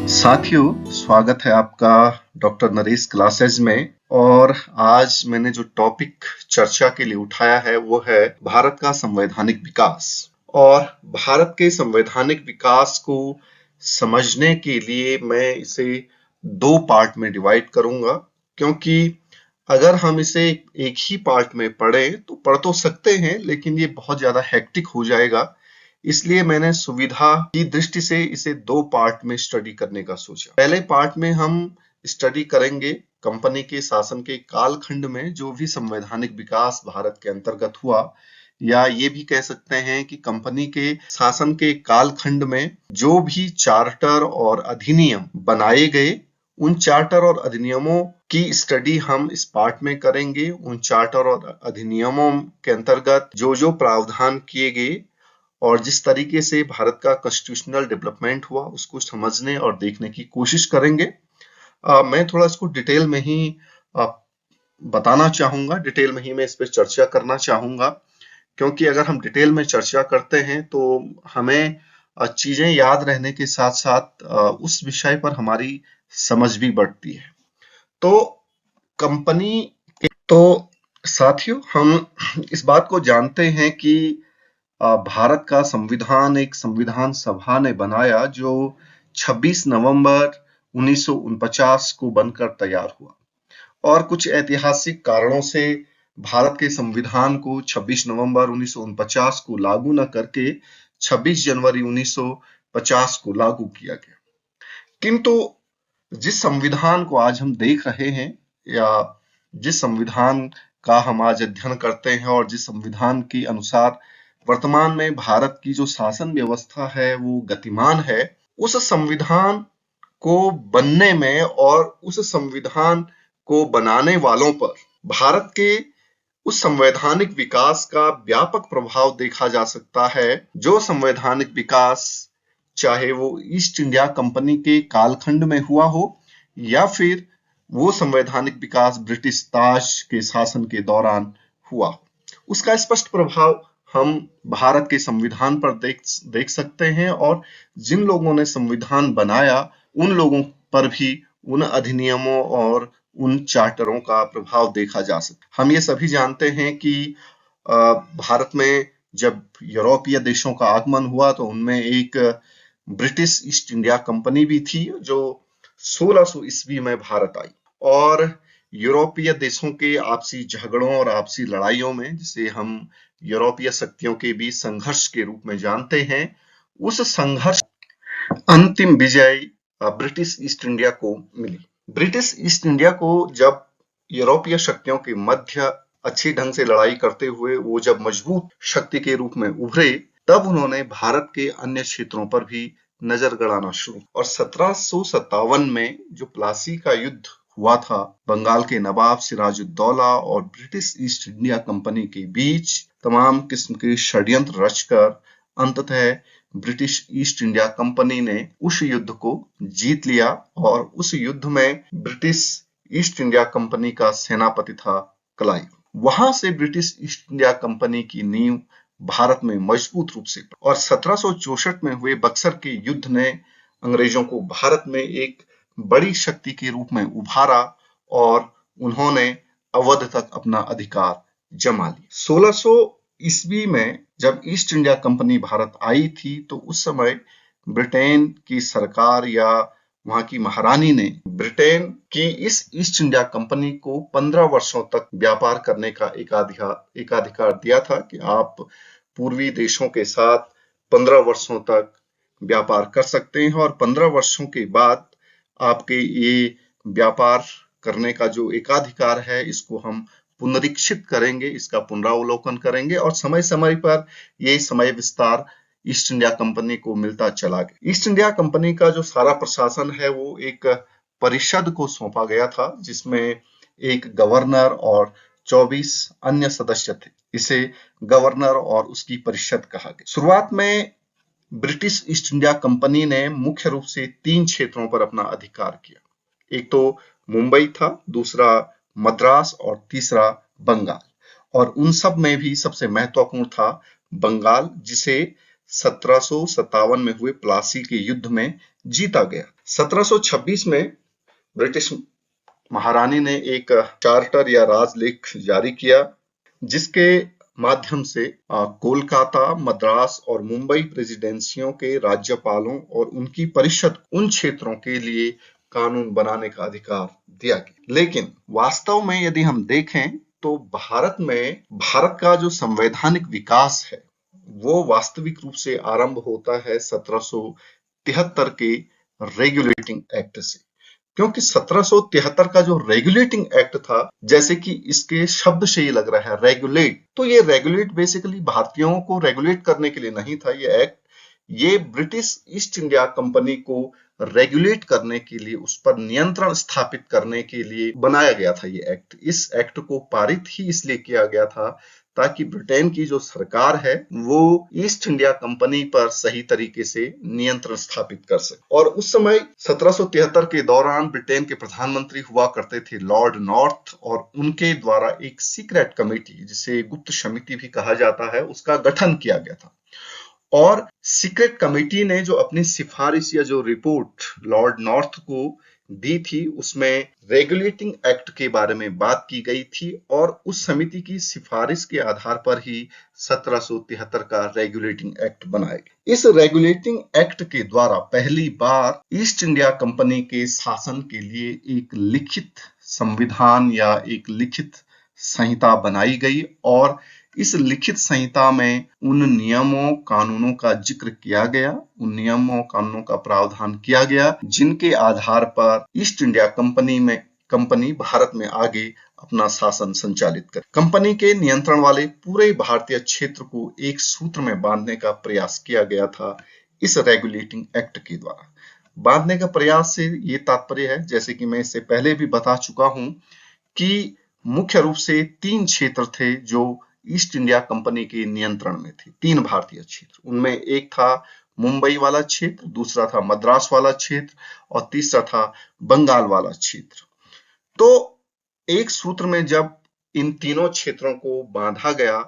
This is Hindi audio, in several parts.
साथियों, स्वागत है आपका डॉक्टर नरेश क्लासेज में। और आज मैंने जो टॉपिक चर्चा के लिए उठाया है वो है भारत का संवैधानिक विकास। और भारत के संवैधानिक विकास को समझने के लिए मैं इसे दो पार्ट में डिवाइड करूंगा, क्योंकि अगर हम इसे एक ही पार्ट में पढ़ें तो पढ़ तो सकते हैं, लेकिन ये बहुत ज्यादा हेक्टिक हो जाएगा। इसलिए मैंने सुविधा की दृष्टि से इसे दो पार्ट में स्टडी करने का सोचा। पहले पार्ट में हम स्टडी करेंगे कंपनी के शासन के कालखंड में जो भी संवैधानिक विकास भारत के अंतर्गत हुआ, या ये भी कह सकते हैं कि कंपनी के शासन के कालखंड में जो भी चार्टर और अधिनियम बनाए गए, उन चार्टर और अधिनियमों की स्टडी हम इस पार्ट में करेंगे। उन चार्टर और अधिनियमों के अंतर्गत जो जो प्रावधान किए गए और जिस तरीके से भारत का कॉन्स्टिट्यूशनल डेवलपमेंट हुआ, उसको समझने और देखने की कोशिश करेंगे। मैं थोड़ा इसको डिटेल में ही बताना चाहूंगा, डिटेल में ही मैं इस पर चर्चा करना चाहूंगा, क्योंकि अगर हम डिटेल में चर्चा करते हैं तो हमें चीजें याद रहने के साथ साथ उस विषय पर हमारी समझ भी बढ़ती है। तो कंपनी तो साथियों, हम इस बात को जानते हैं कि भारत का संविधान एक संविधान सभा ने बनाया जो 26 नवंबर 1949 को बनकर तैयार हुआ। और कुछ ऐतिहासिक कारणों से भारत के संविधान को 26 नवंबर 1949 को लागू न करके 26 जनवरी 1950 को लागू किया गया। किंतु जिस संविधान को आज हम देख रहे हैं, या जिस संविधान का हम आज अध्ययन करते हैं, और जिस संविधान के अनुसार वर्तमान में भारत की जो शासन व्यवस्था है वो गतिमान है, उस संविधान को बनने में और उस संविधान को बनाने वालों पर भारत के उस संवैधानिक विकास का व्यापक प्रभाव देखा जा सकता है। जो संवैधानिक विकास चाहे वो ईस्ट इंडिया कंपनी के कालखंड में हुआ हो, या फिर वो संवैधानिक विकास ब्रिटिश ताज के शासन के दौरान हुआ हो, उसका स्पष्ट प्रभाव हम भारत के संविधान पर देख सकते हैं। और जिन लोगों ने संविधान बनाया, उन लोगों पर भी उन अधिनियमों और उन चार्टरों का प्रभाव देखा जा सकता। हम ये सभी जानते हैं कि भारत में जब यूरोपीय देशों का आगमन हुआ तो उनमें एक ब्रिटिश ईस्ट इंडिया कंपनी भी थी जो 1600 ईस्वी में भारत आई। और यूरोपीय देशों के आपसी झगड़ों और आपसी लड़ाइयों में, जिसे हम यूरोपीय शक्तियों के बीच संघर्ष के रूप में जानते हैं, उस संघर्ष अंतिम विजय ब्रिटिश ईस्ट इंडिया को मिली। ब्रिटिश ईस्ट इंडिया को जब यूरोपीय शक्तियों के मध्य अच्छी ढंग से लड़ाई करते हुए वो जब मजबूत शक्ति के रूप में उभरे, तब उन्होंने भारत के अन्य क्षेत्रों पर भी नजर गड़ाना शुरू। और 1757 में जो प्लासी का युद्ध हुआ था बंगाल के नवाब सिराजुद्दौला और ब्रिटिश ईस्ट इंडिया कंपनी के बीच, तमाम किस्म के षड्यंत्र रचकर अंततः ब्रिटिश ईस्ट इंडिया कंपनी ने उस युद्ध को जीत लिया। और उस युद्ध में ब्रिटिश ईस्ट इंडिया कंपनी का सेनापति था क्लाइव। वहां से ब्रिटिश ईस्ट इंडिया कंपनी की नींव भारत में मजबूत रूप से, और 1764 में हुए बक्सर के युद्ध ने अंग्रेजों को भारत में एक बड़ी शक्ति के रूप में उभारा और उन्होंने अवध तक अपना अधिकार जमा लिया। 1600 ईस्वी में जब ईस्ट इंडिया कंपनी भारत आई थी तो उस समय ब्रिटेन की सरकार या वहां की महारानी ने ब्रिटेन की इस ईस्ट इंडिया कंपनी को 15 वर्षों तक व्यापार करने का एकाधिकार दिया था कि आप पूर्वी देशों के साथ 15 वर्षों तक व्यापार कर सकते हैं, और 15 वर्षों के बाद आपके ये व्यापार करने का जो एकाधिकार है इसको हम पुनरीक्षित करेंगे, इसका पुनरावलोकन करेंगे, और समय समय पर ये समय विस्तार ईस्ट इंडिया कंपनी को मिलता चला गया। ईस्ट इंडिया कंपनी का जो सारा प्रशासन है वो एक परिषद को सौंपा गया था, जिसमें एक गवर्नर और 24 अन्य सदस्य थे। इसे गवर्नर और उसकी परिषद कहा गया। शुरुआत में ब्रिटिश ईस्ट इंडिया कंपनी ने मुख्य रूप से 3 क्षेत्रों पर अपना अधिकार किया। एक तो मुंबई था, दूसरा मद्रास और तीसरा बंगाल। और उन सब में भी सबसे महत्वपूर्ण था बंगाल, जिसे 1757 में हुए प्लासी के युद्ध में जीता गया। 1726 में ब्रिटिश महारानी ने एक चार्टर या राजलेख जारी किया, जिसके माध्यम से कोलकाता, मद्रास और मुंबई प्रेसिडेंसियों के राज्यपालों और उनकी परिषद उन क्षेत्रों के लिए कानून बनाने का अधिकार दिया गया। लेकिन वास्तव में यदि हम देखें तो भारत का जो संवैधानिक विकास है वो वास्तविक रूप से आरंभ होता है 1773 के रेगुलेटिंग एक्ट से। क्योंकि 1773 का जो रेगुलेटिंग एक्ट था, जैसे कि इसके शब्द से ही लग रहा है रेगुलेट, तो ये रेगुलेट बेसिकली भारतीयों को रेगुलेट करने के लिए नहीं था। ये एक्ट ये ब्रिटिश ईस्ट इंडिया कंपनी को रेगुलेट करने के लिए, उस पर नियंत्रण स्थापित करने के लिए बनाया गया था ये एक्ट। इस एक्ट को पारित ही इसलिए किया गया था ताकि ब्रिटेन की जो सरकार है वो ईस्ट इंडिया कंपनी पर सही तरीके से नियंत्रण स्थापित कर सके। और उस समय 1773 के दौरान ब्रिटेन के प्रधानमंत्री हुआ करते थे लॉर्ड नॉर्थ, और उनके द्वारा एक सीक्रेट कमेटी, जिसे गुप्त समिति भी कहा जाता है, उसका गठन किया गया था। और सीक्रेट कमेटी ने जो अपनी सिफारिश या जो रिपोर्ट लॉर्ड नॉर्थ को दी थी, उसमें रेगुलेटिंग एक्ट के बारे में बात की गई थी, और उस समिति की सिफारिश के आधार पर ही 1773 का रेगुलेटिंग एक्ट बनाया गया। इस रेगुलेटिंग एक्ट के द्वारा पहली बार ईस्ट इंडिया कंपनी के शासन के लिए एक लिखित संविधान या एक लिखित संहिता बनाई गई, और इस लिखित संहिता में उन नियमों कानूनों का जिक्र किया गया, उन नियमों कानूनों का प्रावधान किया गया जिनके आधार पर ईस्ट इंडिया कंपनी भारत में आगे अपना शासन संचालित कर। कंपनी के नियंत्रण वाले पूरे भारतीय क्षेत्र को एक सूत्र में बांधने का प्रयास किया गया था इस रेगुलेटिंग एक्ट के द्वारा। बांधने का प्रयास से ये तात्पर्य है, जैसे कि मैं इससे पहले भी बता चुका हूं, कि मुख्य रूप से 3 क्षेत्र थे जो ईस्ट इंडिया कंपनी के नियंत्रण में थे। 3 भारतीय क्षेत्र, उनमें एक था मुंबई वाला क्षेत्र, दूसरा था मद्रास वाला क्षेत्र, और तीसरा था बंगाल वाला क्षेत्र। तो एक सूत्र में जब इन तीनों क्षेत्रों को बांधा गया,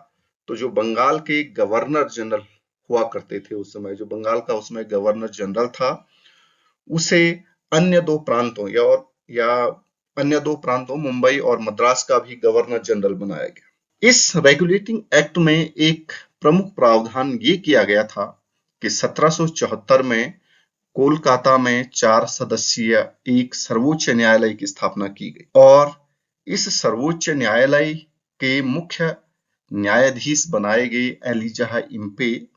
तो जो बंगाल के गवर्नर जनरल हुआ करते थे उस समय, जो बंगाल का उसमें गवर्नर जनरल था, उसे अन्य 2 प्रांतों या अन्य 2 प्रांतों मुंबई और मद्रास का भी गवर्नर जनरल बनाया गया। इस रेगुलेटिंग एक्ट में एक प्रमुख प्रावधान ये किया गया था कि 1774 में कोलकाता में 4 सदस्यीय एक सर्वोच्च न्यायालय की स्थापना की गई, और इस सर्वोच्च न्यायालय के मुख्य न्यायाधीश बनाए गए एलिजा इम्पे,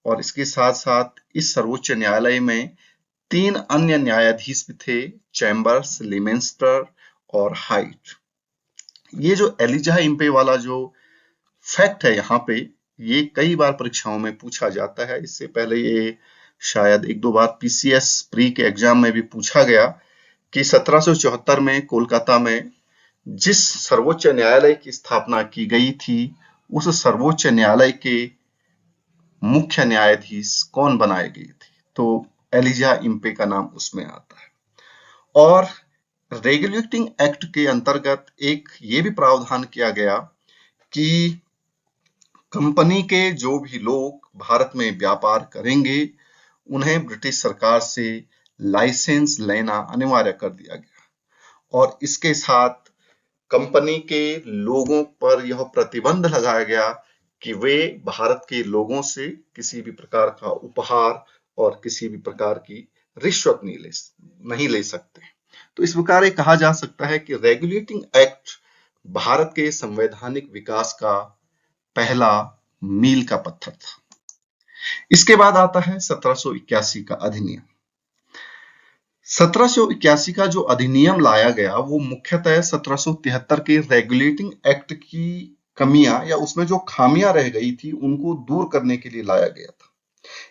और इसके साथ साथ इस सर्वोच्च न्यायालय में 3 अन्य न्यायाधीश भी थे, चैम्बर्स, लिमेंस्टर और हाइट। ये जो एलिजा इम्पे वाला जो फैक्ट है यहाँ पे, ये कई बार परीक्षाओं में पूछा जाता है। इससे पहले ये शायद 1-2 बार पीसीएस प्री के एग्जाम में भी पूछा गया कि 1774 में कोलकाता में जिस सर्वोच्च न्यायालय की स्थापना की गई थी, उस सर्वोच्च न्यायालय के मुख्य न्यायाधीश कौन बनाए गए थे, तो एलिजा इम्पे का नाम उसमें आता है। और रेगुलेटिंग एक्ट के अंतर्गत एक ये भी प्रावधान किया गया कि कंपनी के जो भी लोग भारत में व्यापार करेंगे, उन्हें ब्रिटिश सरकार से लाइसेंस लेना अनिवार्य कर दिया गया, और इसके साथ कंपनी के लोगों पर यह प्रतिबंध लगाया गया कि वे भारत के लोगों से किसी भी प्रकार का उपहार और किसी भी प्रकार की रिश्वत नहीं ले सकते। तो इस प्रकार ये कहा जा सकता है कि रेगुलेटिंग एक्ट भारत के संवैधानिक विकास का पहला मील का पत्थर था। इसके बाद आता है 1781 का अधिनियम। 1781 का जो अधिनियम लाया गया वो मुख्यतः 1773 के रेगुलेटिंग एक्ट की कमियां या उसमें जो खामियां रह गई थी उनको दूर करने के लिए लाया गया था।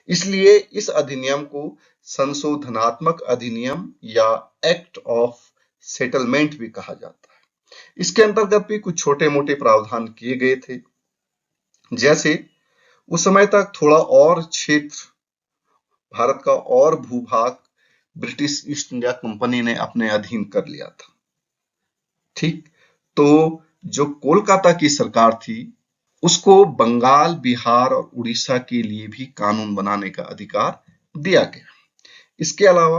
इसलिए इस अधिनियम को संशोधनात्मक अधिनियम या एक्ट ऑफ सेटलमेंट भी कहा जाता है। इसके अंतर्गत भी कुछ छोटे मोटे प्रावधान किए गए थे, जैसे उस समय तक थोड़ा और क्षेत्र, भारत का और भूभाग ब्रिटिश ईस्ट इंडिया कंपनी ने अपने अधीन कर लिया था। ठीक, तो जो कोलकाता की सरकार थी उसको बंगाल, बिहार और उड़ीसा के लिए भी कानून बनाने का अधिकार दिया गया। इसके अलावा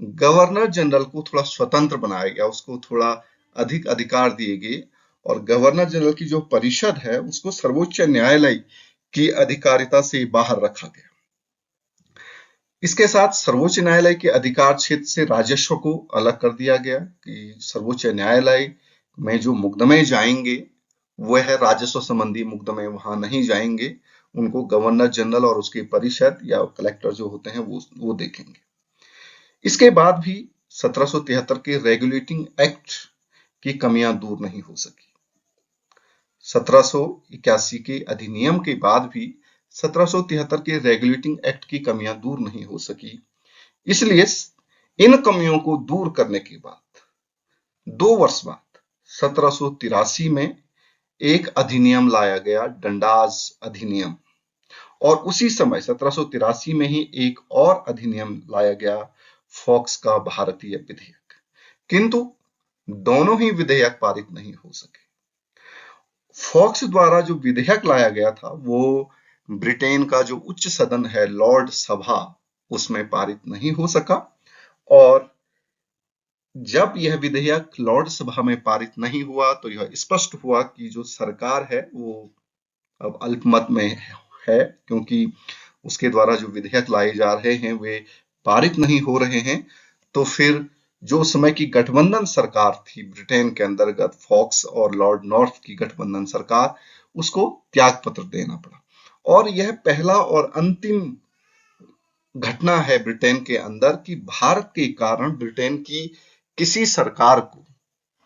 गवर्नर जनरल को थोड़ा स्वतंत्र बनाया गया, उसको थोड़ा अधिक अधिकार दिए गए और गवर्नर जनरल की जो परिषद है उसको सर्वोच्च न्यायालय की अधिकारिता से बाहर रखा गया। इसके साथ सर्वोच्च न्यायालय के अधिकार क्षेत्र से राजस्व को अलग कर दिया गया कि सर्वोच्च न्यायालय में जो मुकदमे जाएंगे वह राजस्व संबंधी मुकदमे वहां नहीं जाएंगे, उनको गवर्नर जनरल और उसकी परिषद या कलेक्टर जो होते हैं वो देखेंगे। इसके बाद भी 1773 के रेगुलेटिंग एक्ट की कमियां दूर नहीं हो सकी। 1781 के अधिनियम के बाद भी 1773 के रेगुलेटिंग एक्ट की कमियां दूर नहीं हो सकी। इसलिए इन कमियों को दूर करने के बाद 2 वर्ष बाद 1783 में एक अधिनियम लाया गया, डंडास अधिनियम, और उसी समय 1783 में ही एक और अधिनियम लाया गया, फॉक्स का भारतीय विधेयक। किंतु दोनों ही विधेयक पारित नहीं हो सके। फॉक्स द्वारा जो विधेयक लाया गया था वो ब्रिटेन का जो उच्च सदन है, लॉर्ड सभा, उसमें पारित नहीं हो सका। और जब यह विधेयक लॉर्ड सभा में पारित नहीं हुआ तो यह स्पष्ट हुआ कि जो सरकार है वो अब अल्पमत में है, क्योंकि उसके द्वारा जो विधेयक लाए जा रहे हैं वे पारित नहीं हो रहे हैं। तो फिर जो समय की गठबंधन सरकार थी ब्रिटेन के अंतर्गत, फॉक्स और लॉर्ड नॉर्थ की गठबंधन सरकार, उसको त्याग पत्र देना पड़ा। और यह पहला और अंतिम घटना है ब्रिटेन के अंदर कि भारत के कारण ब्रिटेन की किसी सरकार को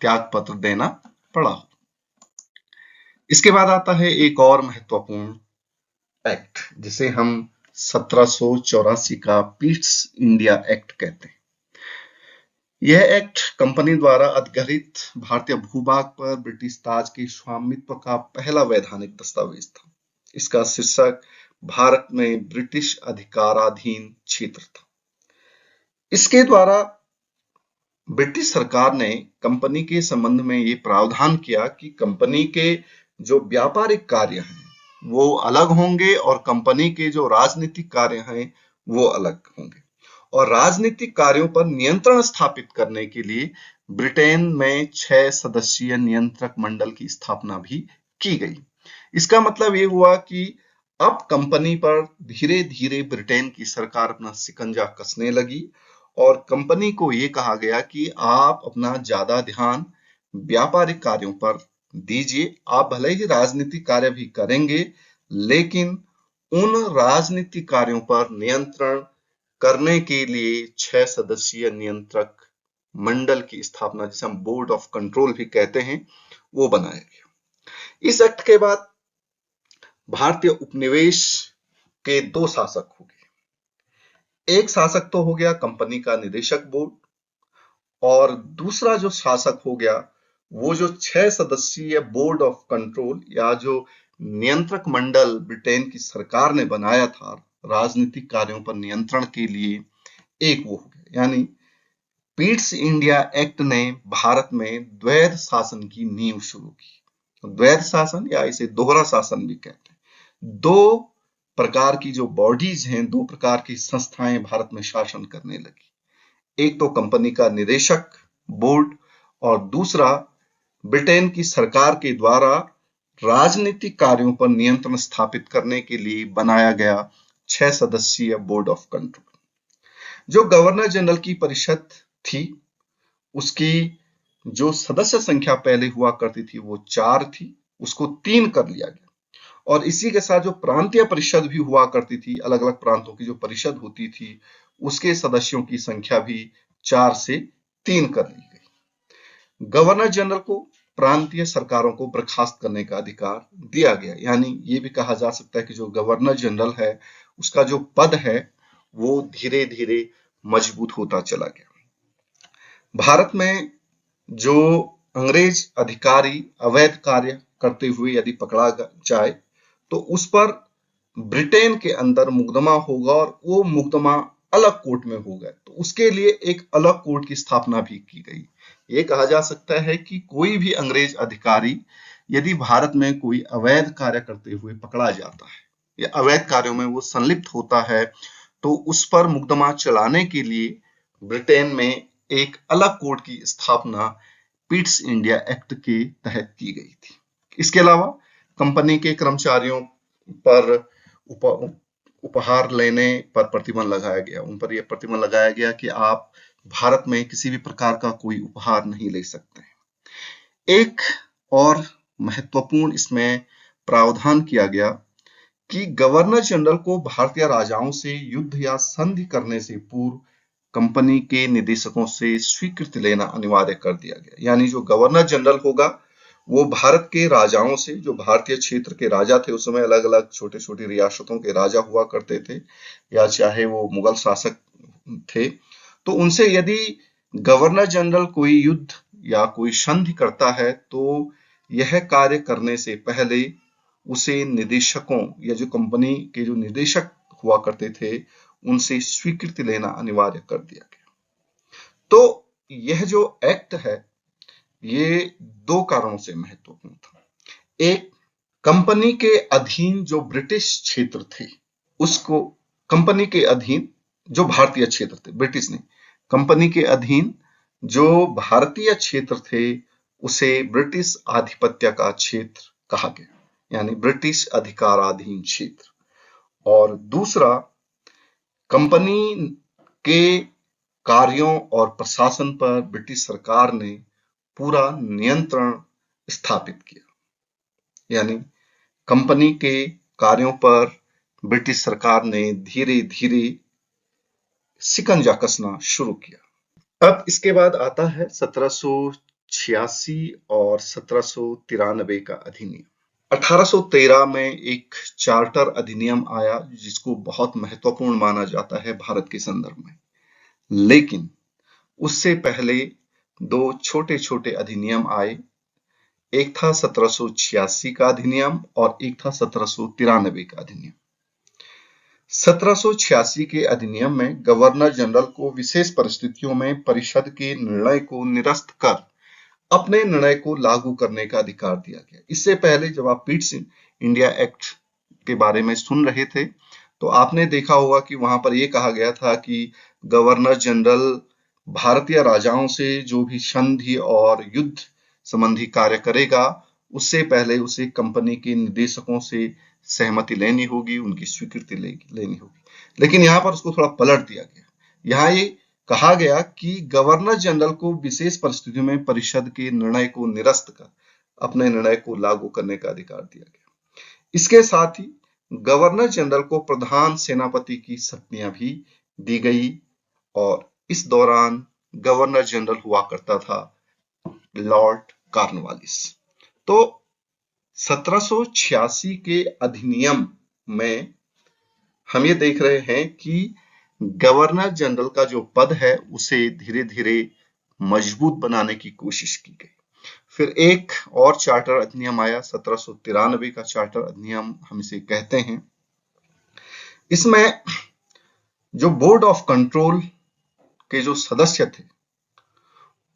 त्याग पत्र देना पड़ा। इसके बाद आता है एक और महत्वपूर्ण एक्ट जिसे हम 1784 का पीट्स इंडिया एक्ट कहते हैं। यह एक्ट कंपनी द्वारा अधिग्रहित भारतीय भूभाग पर ब्रिटिश ताज के स्वामित्व का पहला वैधानिक दस्तावेज था। इसका शीर्षक भारत में ब्रिटिश अधिकाराधीन क्षेत्र था। इसके द्वारा ब्रिटिश सरकार ने कंपनी के संबंध में ये प्रावधान किया कि कंपनी के जो व्यापारिक कार्य हैं वो अलग होंगे और कंपनी के जो राजनीतिक कार्य हैं वो अलग होंगे। और राजनीतिक कार्यों पर नियंत्रण स्थापित करने के लिए ब्रिटेन में 6 सदस्यीय नियंत्रक मंडल की स्थापना भी की गई। इसका मतलब ये हुआ कि अब कंपनी पर धीरे धीरे ब्रिटेन की सरकार अपना शिकंजा कसने लगी और कंपनी को ये कहा गया कि आप अपना ज्यादा ध्यान व्यापारिक कार्यों पर दीजिए। आप भले ही राजनीतिक कार्य भी करेंगे लेकिन उन राजनीतिक कार्यों पर नियंत्रण करने के लिए 6 सदस्यीय नियंत्रक मंडल की स्थापना, जिसे हम बोर्ड ऑफ कंट्रोल भी कहते हैं, वो बनाया गया। इस एक्ट के बाद भारतीय उपनिवेश के 2 शासक हो गए। एक शासक तो हो गया कंपनी का निदेशक बोर्ड और दूसरा जो शासक हो गया वो जो 6 सदस्यीय बोर्ड ऑफ कंट्रोल या जो नियंत्रक मंडल ब्रिटेन की सरकार ने बनाया था राजनीतिक कार्यों पर नियंत्रण के लिए, एक वो हो गया। यानी पीट्स इंडिया एक्ट ने भारत में द्वैध शासन की नींव शुरू की। द्वैध शासन या इसे दोहरा शासन भी कहते हैं। 2 प्रकार की जो बॉडीज हैं, 2 प्रकार की संस्थाएं भारत में शासन करने लगी। एक तो कंपनी का निदेशक बोर्ड और दूसरा ब्रिटेन की सरकार के द्वारा राजनीतिक कार्यों पर नियंत्रण स्थापित करने के लिए बनाया गया 6 सदस्यीय बोर्ड ऑफ कंट्रोल। जो गवर्नर जनरल की परिषद थी उसकी जो सदस्य संख्या पहले हुआ करती थी वो 4 थी, उसको 3 कर लिया गया। और इसी के साथ जो प्रांतीय परिषद भी हुआ करती थी, अलग अलग प्रांतों की जो परिषद होती थी, उसके सदस्यों की संख्या भी 4 से 3 कर ली गई। गवर्नर जनरल को प्रांतीय सरकारों को बर्खास्त करने का अधिकार दिया गया। यानी ये भी कहा जा सकता है कि जो गवर्नर जनरल है उसका जो पद है वो धीरे धीरे मजबूत होता चला गया। भारत में जो अंग्रेज अधिकारी अवैध कार्य करते हुए यदि पकड़ा जाए तो उस पर ब्रिटेन के अंदर मुकदमा होगा और वो मुकदमा अलग कोर्ट में होगा। तो उसके लिए एक अलग कोर्ट की स्थापना भी की गई। ये कहा जा सकता है कि कोई भी अंग्रेज अधिकारी यदि भारत में कोई अवैध कार्य करते हुए पकड़ा जाता है या अवैध कार्यों में वो संलिप्त होता है तो उस पर मुकदमा चलाने के लिए ब्रिटेन में एक अलग कोड की स्थापना पिट्स इंडिया एक्ट के तहत की गई थी। इसके अलावा कंपनी के कर्मचारियों पर उप, उपहार लेने पर प्रतिबंध लगाया गया। उन पर यह प्रतिबंध लगाया गया कि आप भारत में किसी भी प्रकार का कोई उपहार नहीं ले सकते। एक और महत्वपूर्ण इसमें प्रावधान किया गया कि गवर्नर जनरल को भारतीय राजाओं से युद्ध या संधि करने से पूर्व कंपनी के निदेशकों से स्वीकृति लेना अनिवार्य कर दिया गया। यानी जो गवर्नर जनरल होगा वो भारत के राजाओं से, जो भारतीय क्षेत्र के राजा थे, उस समय अलग अलग छोटे छोटी रियासतों के राजा हुआ करते थे या चाहे वो मुगल शासक थे, तो उनसे यदि गवर्नर जनरल कोई युद्ध या कोई संधि करता है तो यह कार्य करने से पहले उसे निदेशकों या जो कंपनी के जो निदेशक हुआ करते थे उनसे स्वीकृति लेना अनिवार्य कर दिया गया। तो यह जो एक्ट है ये दो कारणों से महत्वपूर्ण था। एक, कंपनी के अधीन जो ब्रिटिश क्षेत्र थे उसको, कंपनी के अधीन जो भारतीय क्षेत्र थे, ब्रिटिश नहीं, कंपनी के अधीन जो भारतीय क्षेत्र थे उसे ब्रिटिश आधिपत्य का क्षेत्र कहा गया, यानी ब्रिटिश अधिकाराधीन क्षेत्र। और दूसरा, कंपनी के कार्यों और प्रशासन पर ब्रिटिश सरकार ने पूरा नियंत्रण स्थापित किया, यानी कंपनी के कार्यों पर ब्रिटिश सरकार ने धीरे धीरे शिकंजा कसना शुरू किया। अब इसके बाद आता है 1786 और 1793 का अधिनियम। 1813 में एक चार्टर अधिनियम आया जिसको बहुत महत्वपूर्ण माना जाता है भारत के संदर्भ में, लेकिन उससे पहले दो छोटे छोटे अधिनियम आए। एक था 1786 का अधिनियम और एक था 1793 का अधिनियम। 1786 के अधिनियम में गवर्नर जनरल को विशेष परिस्थितियों में परिषद के निर्णय को निरस्त कर अपने निर्णय को लागू करने का अधिकार दिया गया। इससे पहले जब आप पिट्स इंडिया एक्ट के बारे में सुन रहे थे तो आपने देखा होगा कि वहां पर यह कहा गया था कि गवर्नर जनरल भारतीय राजाओं से जो भी संधि और युद्ध संबंधी कार्य करेगा उससे पहले उसे कंपनी के निदेशकों से सहमति लेनी होगी, उनकी स्वीकृति लेनी होगी। लेकिन यहाँ पर उसको थोड़ा पलट दिया गया। यहाँ ये कहा गया कि गवर्नर जनरल को विशेष परिस्थितियों में परिषद के निर्णय को निरस्त कर अपने निर्णय को लागू करने का अधिकार दिया गया। इसके साथ ही गवर्नर जनरल को प्रधान सेनापति की शक्तियां भी दी गई और इस दौरान गवर्नर जनरल हुआ करता था लॉर्ड कॉर्नवालिस। तो 1786 के अधिनियम में हम ये देख रहे हैं कि गवर्नर जनरल का जो पद है उसे धीरे धीरे मजबूत बनाने की कोशिश की गई। फिर एक और चार्टर अधिनियम आया, 1793 का चार्टर अधिनियम हम इसे कहते हैं। इसमें जो बोर्ड ऑफ कंट्रोल के जो सदस्य थे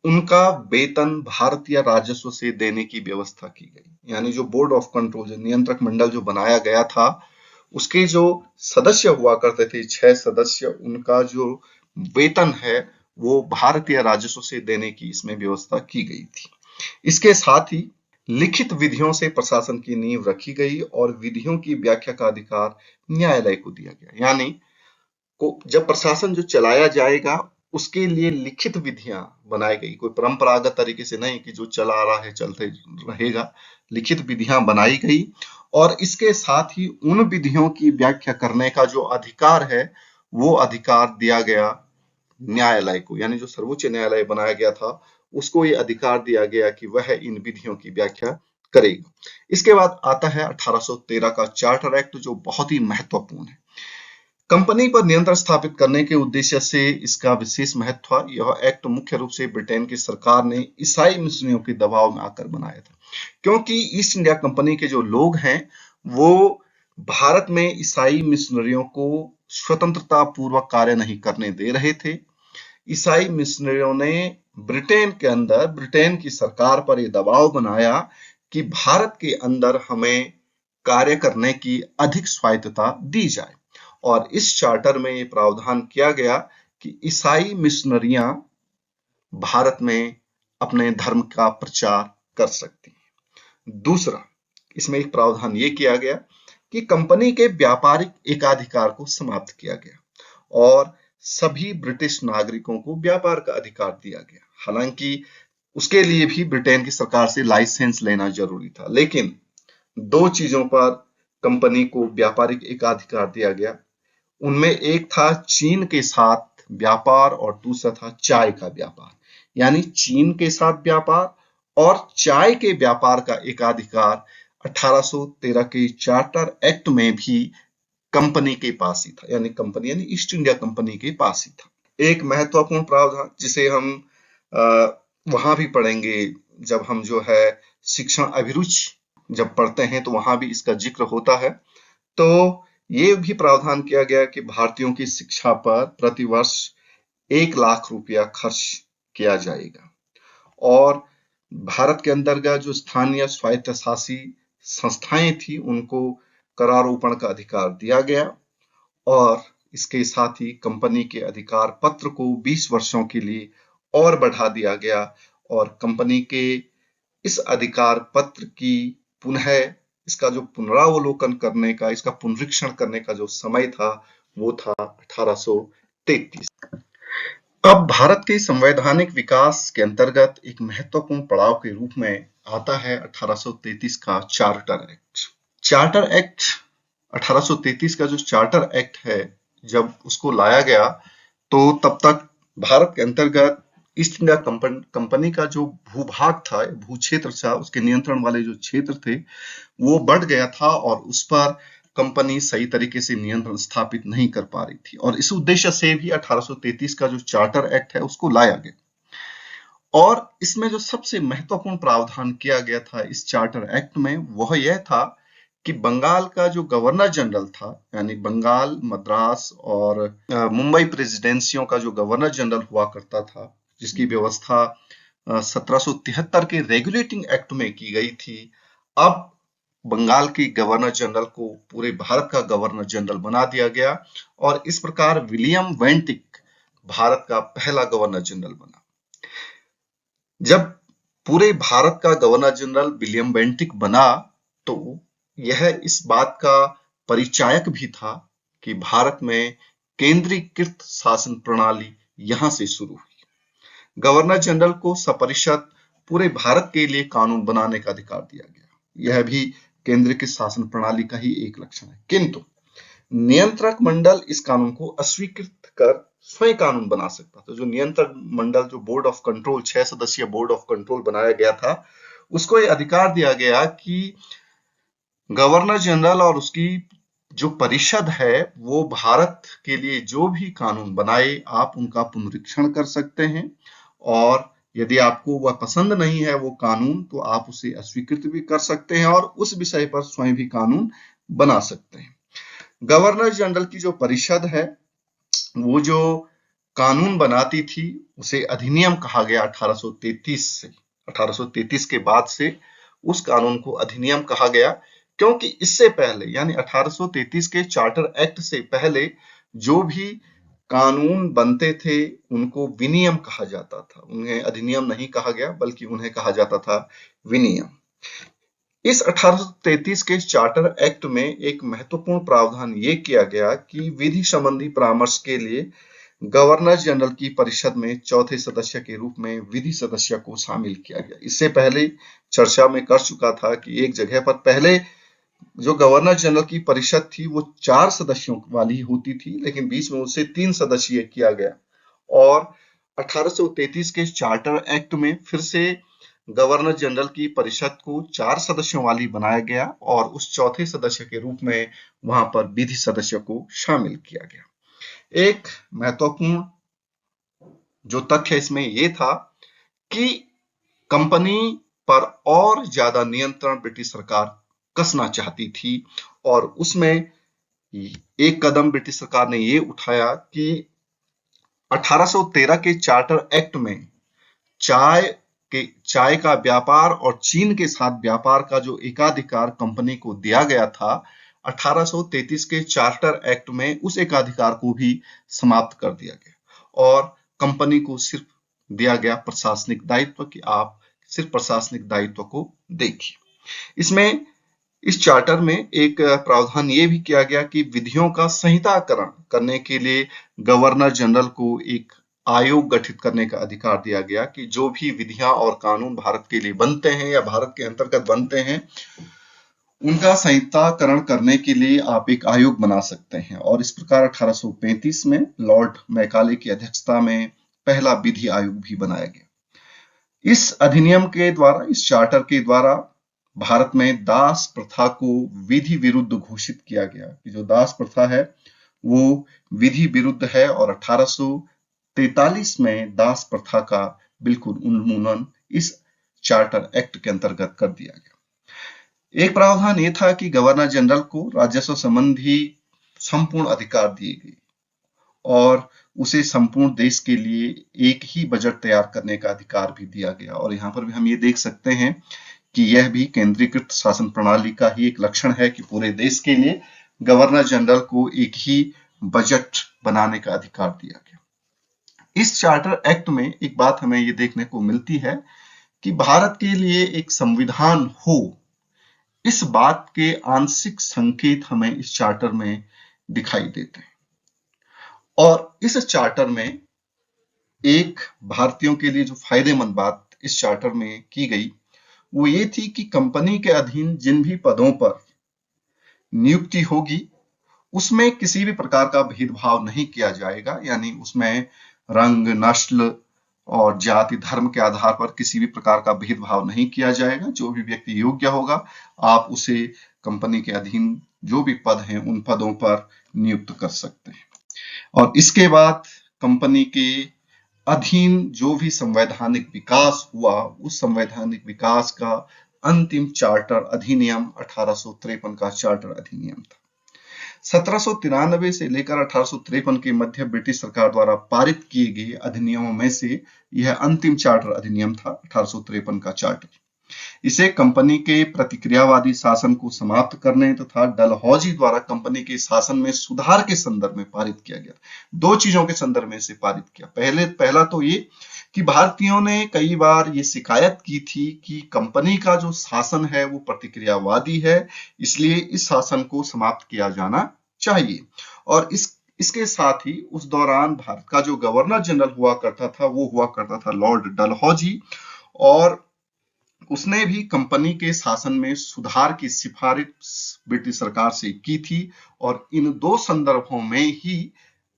उनका वेतन भारतीय राजस्व से देने की व्यवस्था की गई। यानी जो बोर्ड ऑफ कंट्रोल, जो नियंत्रक मंडल जो बनाया गया था उसके जो सदस्य हुआ करते थे, 6 सदस्य, उनका जो वेतन है वो भारतीय राजस्व से देने की इसमें व्यवस्था की गई थी। इसके साथ ही लिखित विधियों से प्रशासन की नींव रखी गई और विधियों की व्याख्या का अधिकार न्यायालय को दिया गया। यानी जब प्रशासन जो चलाया जाएगा उसके लिए लिखित विधियां बनाई गई, कोई परंपरागत तरीके से नहीं कि जो चला आ रहा है चलते रहेगा। लिखित विधियां बनाई गई और इसके साथ ही उन विधियों की व्याख्या करने का जो अधिकार है वो अधिकार दिया गया न्यायालय को। यानी जो सर्वोच्च न्यायालय बनाया गया था उसको ये अधिकार दिया गया कि वह इन विधियों की व्याख्या करेगा। इसके बाद आता है 1813 का चार्टर एक्ट जो बहुत ही महत्वपूर्ण है। कंपनी पर नियंत्रण स्थापित करने के उद्देश्य से इसका विशेष महत्व था। यह एक्ट मुख्य रूप से ब्रिटेन की सरकार ने ईसाई मिशनरियों के दबाव में आकर बनाया था, क्योंकि ईस्ट इंडिया कंपनी के जो लोग हैं वो भारत में ईसाई मिशनरियों को स्वतंत्रता पूर्वक कार्य नहीं करने दे रहे थे। ईसाई मिशनरियों ने ब्रिटेन के अंदर ब्रिटेन की सरकार पर यह दबाव बनाया कि भारत के अंदर हमें कार्य करने की अधिक स्वायत्तता दी जाए और इस चार्टर में ये प्रावधान किया गया कि ईसाई मिशनरियां भारत में अपने धर्म का प्रचार कर सकती हैं। दूसरा, इसमें एक प्रावधान ये किया गया कि कंपनी के व्यापारिक एकाधिकार को समाप्त किया गया और सभी ब्रिटिश नागरिकों को व्यापार का अधिकार दिया गया। हालांकि उसके लिए भी ब्रिटेन की सरकार से लाइसेंस लेना जरूरी था, लेकिन दो चीजों पर कंपनी को व्यापारिक एकाधिकार दिया गया। उनमें एक था चीन के साथ व्यापार और दूसरा था चाय का व्यापार। यानी चीन के साथ व्यापार और चाय के व्यापार का एकाधिकार 1813 के चार्टर एक्ट में भी कंपनी के पास ही था, यानी कंपनी यानी ईस्ट इंडिया कंपनी के पास ही था। एक महत्वपूर्ण प्रावधान जिसे हम वहां भी पढ़ेंगे जब हम जो है शिक्षण अभिरुचि जब पढ़ते हैं तो वहां भी इसका जिक्र होता है। तो ये भी प्रावधान किया गया कि भारतीयों की शिक्षा पर प्रतिवर्ष 1 लाख रुपया खर्च किया जाएगा और भारत के अंतर्गत जो स्थानीय स्वायत्तशासी संस्थाएं थी उनको करारोपण का अधिकार दिया गया और इसके साथ ही कंपनी के अधिकार पत्र को 20 वर्षों के लिए और बढ़ा दिया गया और कंपनी के इस अधिकार पत्र की पुनः इसका जो पुनरावलोकन करने का, इसका पुनरीक्षण करने का जो समय था वो था 1833। अब भारत के संवैधानिक विकास के अंतर्गत एक महत्वपूर्ण पड़ाव के रूप में आता है 1833 का चार्टर एक्ट। चार्टर एक्ट 1833 का जो चार्टर एक्ट है, जब उसको लाया गया तो तब तक भारत के अंतर्गत ईस्ट इंडिया कंपनी का जो भूभाग था, भू क्षेत्र था, उसके नियंत्रण वाले जो क्षेत्र थे वो बढ़ गया था और उस पर कंपनी सही तरीके से नियंत्रण स्थापित नहीं कर पा रही थी और इस उद्देश्य से भी 1833 का जो चार्टर एक्ट है उसको लाया गया। और इसमें जो सबसे महत्वपूर्ण प्रावधान किया गया था इस चार्टर एक्ट में वह यह था कि बंगाल का जो गवर्नर जनरल था, यानी बंगाल, मद्रास और मुंबई प्रेसिडेंसियों का जो गवर्नर जनरल हुआ करता था, जिसकी व्यवस्था 1773 के रेगुलेटिंग एक्ट में की गई थी, अब बंगाल की गवर्नर जनरल को पूरे भारत का गवर्नर जनरल बना दिया गया और इस प्रकार विलियम वेंटिक भारत का पहला गवर्नर जनरल बना। जब पूरे भारत का गवर्नर जनरल विलियम वेंटिक बना तो यह इस बात का परिचायक भी था कि भारत में केंद्रीकृत शासन प्रणाली यहां से शुरू हुई। गवर्नर जनरल को सपरिषद पूरे भारत के लिए कानून बनाने का अधिकार दिया गया। यह भी केंद्रीकृत शासन प्रणाली का ही एक लक्षण है, किंतु नियंत्रक मंडल इस कानून को अस्वीकृत कर स्वयं कानून बना सकता था। जो नियंत्रक मंडल, जो बोर्ड ऑफ कंट्रोल, 6 सदस्यीय बोर्ड ऑफ कंट्रोल बनाया गया था, उसको यह अधिकार दिया गया कि गवर्नर जनरल और उसकी जो परिषद है वो भारत के लिए जो भी कानून बनाए आप उनका पुनरीक्षण कर सकते हैं और यदि आपको वह पसंद नहीं है वो कानून तो आप उसे अस्वीकृत भी कर सकते हैं और उस विषय पर स्वयं भी कानून बना सकते हैं। गवर्नर जनरल की जो परिषद है वो जो कानून बनाती थी उसे अधिनियम कहा गया 1833 से। 1833 के बाद से उस कानून को अधिनियम कहा गया, क्योंकि इससे पहले यानी 1833 के चार्टर एक्ट से पहले जो भी कानून बनते थे उनको विनियम कहा जाता था। उन्हें अधिनियम नहीं कहा गया बल्कि उन्हें कहा जाता था विनियम। इस 1833 के चार्टर एक्ट में एक महत्वपूर्ण प्रावधान ये किया गया कि विधि संबंधी परामर्श के लिए गवर्नर जनरल की परिषद में चौथे सदस्य के रूप में विधि सदस्य को शामिल किया गया। इससे पहले चर्चा में कर चुका था कि एक जगह पर पहले जो गवर्नर जनरल की परिषद थी वो 4 सदस्यों वाली होती थी, लेकिन बीच में उसे 3 सदस्यीय किया गया और 1833 के चार्टर एक्ट में फिर से गवर्नर जनरल की परिषद को 4 सदस्यों वाली बनाया गया और उस चौथे सदस्य के रूप में वहां पर विधि सदस्य को शामिल किया गया। एक महत्वपूर्ण जो तथ्य इसमें यह था कि कंपनी पर और ज्यादा नियंत्रण ब्रिटिश सरकार कसना चाहती थी और उसमें एक कदम ब्रिटिश सरकार ने यह उठाया कि 1813 के चार्टर एक्ट में चाय का व्यापार और चीन के साथ व्यापार का जो एकाधिकार कंपनी को दिया गया था, 1833 के चार्टर एक्ट में उस एकाधिकार को भी समाप्त कर दिया गया और कंपनी को सिर्फ दिया गया प्रशासनिक दायित्व कि आप सिर्फ प्रशासनिक दायित्व को देखिए। इसमें इस चार्टर में एक प्रावधान ये भी किया गया कि विधियों का संहिताकरण करने के लिए गवर्नर जनरल को एक आयोग गठित करने का अधिकार दिया गया कि जो भी विधियां और कानून भारत के लिए बनते हैं या भारत के अंतर्गत बनते हैं उनका संहिताकरण करने के लिए आप एक आयोग बना सकते हैं। और इस प्रकार 1835 में लॉर्ड मैकाले की अध्यक्षता में पहला विधि आयोग भी बनाया गया। इस अधिनियम के द्वारा, इस चार्टर के द्वारा भारत में दास प्रथा को विधि विरुद्ध घोषित किया गया कि जो दास प्रथा है वो विधि विरुद्ध है और 1843 में दास प्रथा का बिल्कुल उन्मूलन इस चार्टर एक्ट के अंतर्गत कर दिया गया। एक प्रावधान ये था कि गवर्नर जनरल को राजस्व संबंधी संपूर्ण अधिकार दिए गए और उसे संपूर्ण देश के लिए एक ही बजट तैयार करने का अधिकार भी दिया गया। और यहाँ पर भी हम ये देख सकते हैं कि यह भी केंद्रीकृत शासन प्रणाली का ही एक लक्षण है कि पूरे देश के लिए गवर्नर जनरल को एक ही बजट बनाने का अधिकार दिया गया। इस चार्टर एक्ट में एक बात हमें ये देखने को मिलती है कि भारत के लिए एक संविधान हो, इस बात के आंशिक संकेत हमें इस चार्टर में दिखाई देते हैं। और इस चार्टर में एक भारतीयों के लिए जो फायदेमंद बात इस चार्टर में की गई वो ये थी कि कंपनी के अधीन जिन भी पदों पर नियुक्ति होगी उसमें किसी भी प्रकार का भेदभाव नहीं किया जाएगा, यानी उसमें रंग, नस्ल और जाति, धर्म के आधार पर किसी भी प्रकार का भेदभाव नहीं किया जाएगा। जो भी व्यक्ति योग्य होगा आप उसे कंपनी के अधीन जो भी पद हैं उन पदों पर नियुक्त कर सकते हैं। और इसके बाद कंपनी के अधीन जो भी संवैधानिक विकास हुआ उस संवैधानिक विकास का अंतिम चार्टर अधिनियम 1853 का चार्टर अधिनियम था। 1793 से लेकर 1853 के मध्य ब्रिटिश सरकार द्वारा पारित किए गए अधिनियमों में से यह अंतिम चार्टर अधिनियम था 1853 का चार्टर। इसे कंपनी के प्रतिक्रियावादी शासन को समाप्त करने तथा डलहौजी द्वारा कंपनी के शासन में सुधार के संदर्भ में पारित किया गया। दो चीजों के संदर्भ में इसे पारित किया। पहला तो ये कि भारतीयों ने कई बार ये शिकायत की थी कि कंपनी का जो शासन है वो प्रतिक्रियावादी है, इसलिए इस शासन को समाप्त किया जाना चाहिए। और इसके साथ ही उस दौरान भारत का जो गवर्नर जनरल हुआ करता था वो हुआ करता था लॉर्ड डलहौजी, और उसने भी कंपनी के शासन में सुधार की सिफारिश ब्रिटिश सरकार से की थी। और इन दो संदर्भों में ही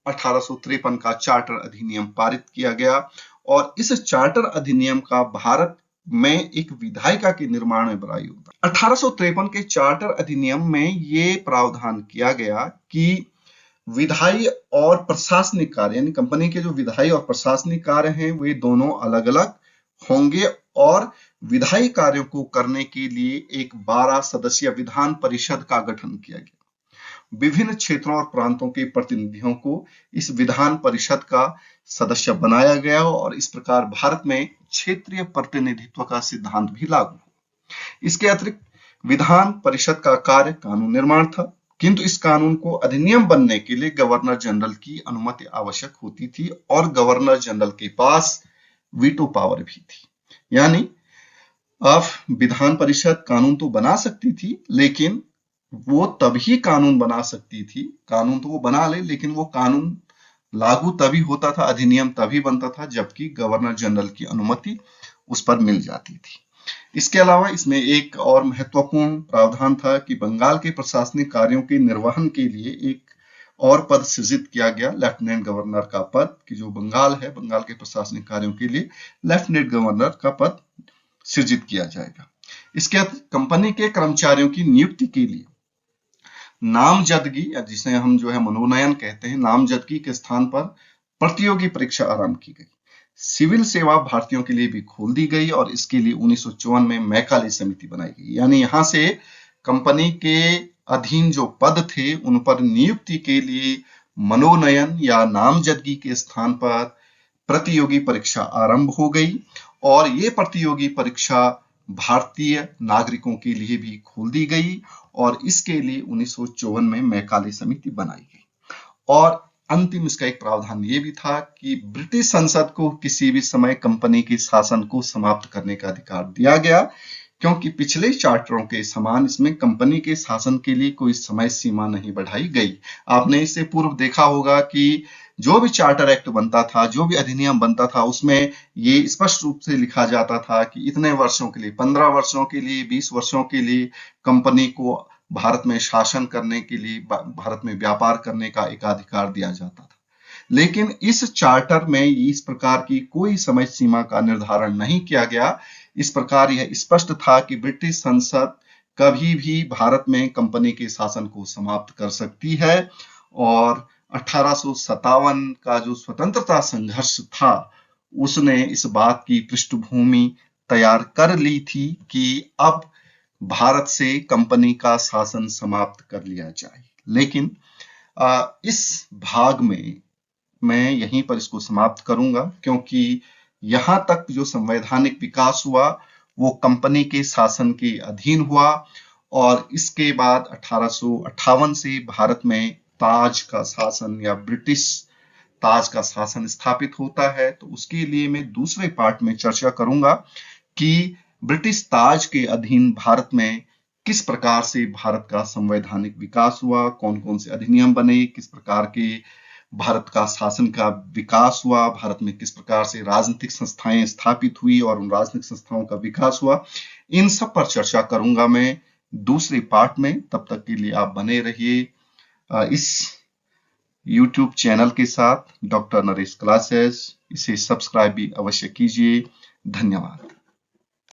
1853 का चार्टर अधिनियम पारित किया गया। और इस चार्टर अधिनियम का भारत में एक विधायिका के निर्माण में बड़ा योगदान। 1853 के चार्टर अधिनियम में ये प्रावधान किया गया कि विधायी और प्रशासनिक कार्य, यानी कंपनी के जो विधायी और प्रशासनिक कार्य हैं वे दोनों अलग अलग होंगे और विधायी कार्यों को करने के लिए एक 12 सदस्यीय विधान परिषद का गठन किया गया। विभिन्न क्षेत्रों और प्रांतों के प्रतिनिधियों को इस विधान परिषद का सदस्य बनाया गया और इस प्रकार भारत में क्षेत्रीय प्रतिनिधित्व का सिद्धांत भी लागू हुआ। इसके अतिरिक्त विधान परिषद का कार्य कानून निर्माण था, किंतु इस कानून को अधिनियम बनने के लिए गवर्नर जनरल की अनुमति आवश्यक होती थी और गवर्नर जनरल के पास वीटो पावर भी थी। यानी अब विधान परिषद कानून तो बना सकती थी, लेकिन वो तभी कानून बना सकती थी, कानून तो वो बना ले लेकिन वो कानून लागू तभी होता था, अधिनियम तभी बनता था जबकि गवर्नर जनरल की अनुमति उस पर मिल जाती थी। इसके अलावा इसमें एक और महत्वपूर्ण प्रावधान था कि बंगाल के प्रशासनिक कार्यों के निर्वहन के लिए एक और पद सृजित किया गया, लेफ्टिनेंट गवर्नर का पद, कि जो बंगाल है, बंगाल के प्रशासनिक कार्यों के लिए लेफ्टिनेंट गवर्नर का पद सृजित किया जाएगा। इसके कंपनी के कर्मचारियों की नियुक्ति के लिए नामजदगी, या जिसे हम जो है मनोनयन कहते हैं, नामजदगी के स्थान पर प्रतियोगी परीक्षा आरंभ की गई। सिविल सेवा भारतीयों के लिए भी खोल दी गई और इसके लिए 1954 में मैकाले समिति बनाई गई। यानी यहां से कंपनी के अधीन जो पद थे उन पर नियुक्ति के लिए मनोनयन या नामजदगी के स्थान पर प्रतियोगी परीक्षा आरंभ हो गई और ये प्रतियोगी परीक्षा भारतीय नागरिकों के लिए भी खोल दी गई और इसके लिए 1954 में मैकाले समिति बनाई गई। और अंतिम इसका एक प्रावधान ये भी था कि ब्रिटिश संसद को किसी भी समय कंपनी के शासन को समाप्त करने का अधिकार दिया गया, क्योंकि पिछले चार्टरों के समान इसमें कंपनी के शासन के लिए कोई समय सीमा नहीं बढ़ाई गई। आपने इससे पूर्व देखा होगा कि जो भी चार्टर एक्ट बनता था, जो भी अधिनियम बनता था, उसमें ये स्पष्ट रूप से लिखा जाता था कि इतने वर्षों के लिए, 15 वर्षों के लिए, 20 वर्षों के लिए कंपनी को भारत में शासन करने के लिए, भारत में व्यापार करने का एकाधिकार दिया जाता था। लेकिन इस चार्टर में इस प्रकार की कोई समय सीमा का निर्धारण नहीं किया गया। इस प्रकार यह स्पष्ट था कि ब्रिटिश संसद कभी भी भारत में कंपनी के शासन को समाप्त कर सकती है। और 1857 का जो स्वतंत्रता संघर्ष था, उसने इस बात की पृष्ठभूमि तैयार कर ली थी कि अब भारत से कंपनी का शासन समाप्त कर लिया जाए। लेकिन इस भाग में मैं यहीं पर इसको समाप्त करूंगा, क्योंकि यहां तक जो संवैधानिक विकास हुआ वो कंपनी के शासन के अधीन हुआ। और इसके बाद 1858 से भारत में ताज का शासन या ब्रिटिश ताज का शासन स्थापित होता है। तो उसके लिए मैं दूसरे पार्ट में चर्चा करूंगा कि ब्रिटिश ताज के अधीन भारत में किस प्रकार से भारत का संवैधानिक विकास हुआ, कौन कौन से अधिनियम बने, किस प्रकार के भारत का शासन का विकास हुआ, भारत में किस प्रकार से राजनीतिक संस्थाएं स्थापित हुई और उन राजनीतिक संस्थाओं का विकास हुआ। इन सब पर चर्चा करूंगा मैं दूसरे पार्ट में। तब तक के लिए आप बने रहिए इस YouTube चैनल के साथ, डॉक्टर नरेश क्लासेस। इसे सब्सक्राइब भी अवश्य कीजिए। धन्यवाद।